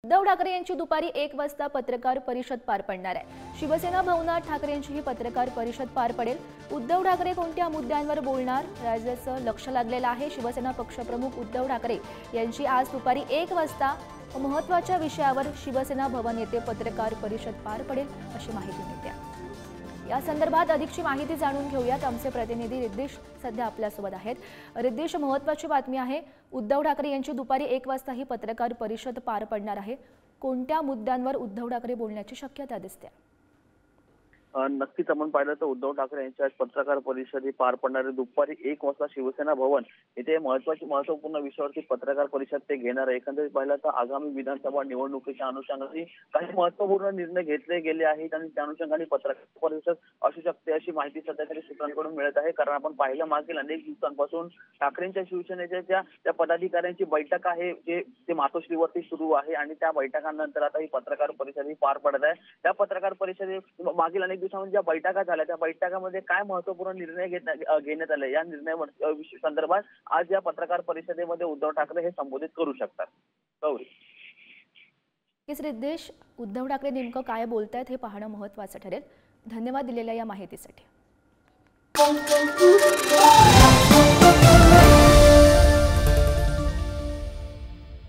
उद्धव ठाकरे यांची दुपारी 1 वाजता पत्रकार परिषद पार पडणार आहे। शिवसेना भवनात ठाकरेंची ही पत्रकार परिषद पार पडेल। उद्धव ठाकरे कोणत्या मुद्द्यांवर बोलणार राज्याचं लक्ष लागलेलं आहे। शिवसेना पक्षप्रमुख उद्धव ठाकरे यांची आज दुपारी 1 वाजता महत्त्वाच्या विषयावर शिवसेना भवन येथे पत्रकार परिषद पार पडेल अशी माहिती मिळते। या संदर्भात अधिकची माहिती जाणून घेऊयात। आमचे प्रतिनिधी रिद्देश सध्या आपल्यासोबत आहेत। रिद्देश, महत्त्वाची बातमी आहे, उद्धव ठाकरे यांची दुपारी 1 वाजता ही पत्रकार परिषद पार पडणार आहे। कोणत्या मुद्द्यांवर उद्धव ठाकरे बोलण्याची शक्यता दिसते? नक्कीच आपण पाहिलं तर उद्धव ठाकरे यांची आज पत्रकार परिषद ही पार पडणार आहे। दुपारी 1 वाजता शिवसेना भवन येथे महत्वपूर्ण विषयावरती पत्रकार परिषद ते घेणार आहे। एकंदरीत पाहिलं तर आगामी विधानसभा निवडणुकीच्या अनुषंगाने काही महत्वपूर्ण निर्णय घेतले गेले आहेत आणि त्या अनुषंगाने पत्रकार परिषद असू शकते अशी माहिती सध्या तरी सूत्रांकडून मिळत आहे। कारण आपण पाहिलं मागील अनेक दिवसांपासून ठाकरेंच्या शिवसेनेच्या त्या पदाधिकाऱ्यांची बैठक आहे जे मातोश्रीवरती सुरू आहे आणि त्या बैठकांनंतर आता ही पत्रकार परिषद ही पार पडत आहे। त्या पत्रकार परिषदेत मागील अनेक दिवसांमध्ये ज्या बैठका झाल्या त्या बैठकामध्ये काय महत्वपूर्ण निर्णय घेण्यात आले या निर्णयावर संदर्भात आज या पत्रकार परिषदेमध्ये उद्धव ठाकरे हे संबोधित करू शकतात। गौरी, रिद्देश, उद्धव ठाकरे नेमकं काय बोलतायत हे पाहणं महत्त्वाचं ठरेल। धन्यवाद दिलेल्या या माहितीसाठी।